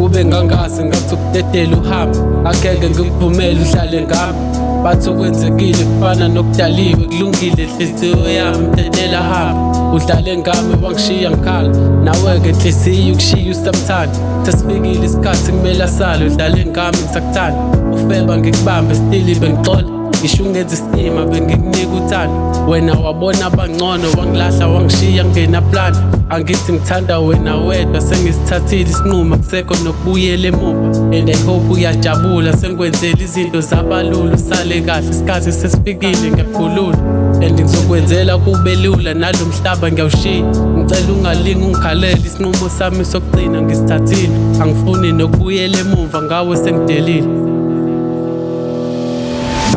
ukube ngangazi ngathi ukudedela uhambe angeke ngikuvumele uhlale ngami. Bathi okwenzekile kufana nokudaliwe kulungile inhliziyo yami mdedela hamba. Udlale ngami wangishiya ngikhala nawe-ke inhliziyo ukushiya usamthanda. Sesifikile isikhathi kumele asale udlale ngami ngisakuthanda. Ufeba ngikubambe stili bengixola ngisho ungenza isima bengikunika uthando. Wena wabona abangcono wangilahla wangishiya ngena plan. Angithi ngithanda wena wedwa sengisithathile isinqumo akusekho nokubuyela emuva. And I hope uyajabula sengikwenzela izinto zabalula usale kahle isikhathi sesifikile ngiyakhulula. And ngizokwenzela kube lula nalo mhlaba ngiyawushiya. Ngicela ungalingi ungikhalele isinqumo sami sokugcina ngisithathile. Angifuni nokubuyela emuva ngawe sengidelile.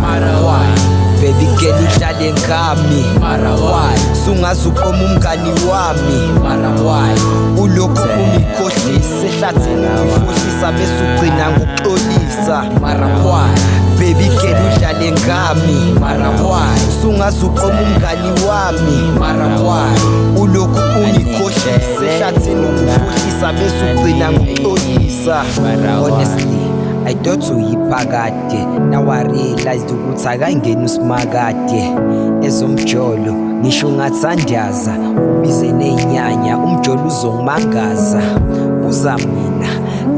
Mara why baby girl uhlale ngami, mara why sungaze uqoma umngani wami, mara why ulokhu ungikhohlisa ehlathini ungikhohlisa bese ugcina ngokuxolisa, mara why baby girl uhlale ngami, mara why sungaze uqoma umngani wami, mara why ulokhu ungikhohlisa ehlathini ungikhohlisa bese ugcina ngokuxolisa. Honestly I thought uyiphakade, now I realized ukuthi akangeni usimakade. Ezomjolo ngisho ungathandaza ubize nenyanya umjolo uzongimangaza. Buza mina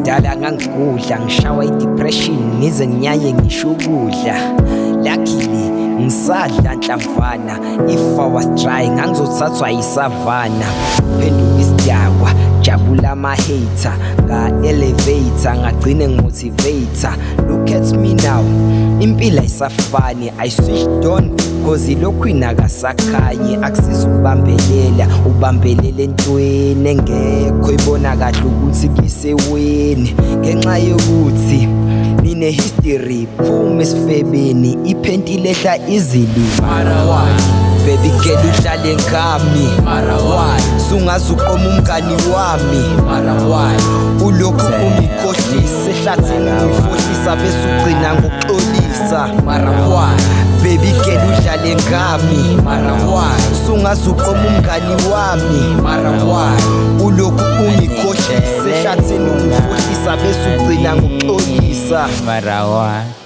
dala ngangigudla ngishawa i-depression ngize nginyanye ngisho ukudla. Luckily ngisadla nhlamvana, if I was dry ngangizothathwa yisavana. Phenduka isidakwa jabula ama-hater nga-elevator ngagcine ngimotivator. Look at me now impilo ayisafani, I switched on cause ilokhu inakasakhanye. Akusiza ukubambelela ubambelele entweni engekho ibona kahle ukuthi kuyiseweni. Ngenxa yokuthi nine-history phuma esifebeni iphenti lehla izili, mara why baby girl uhlale ngami, mara why sungaze uqoma umngani wami, mara why ulokhu ungikhohlisa ehlathini ungikhohlisa bese ugcina ngokuxolisa, mara why baby girl uhlale ngami, mara why sungaze uqoma umngani wami, mara why ulokhu ungikhohlisa ehlathini ungikhohlisa bese ugcina ngokuxolisa, mara why.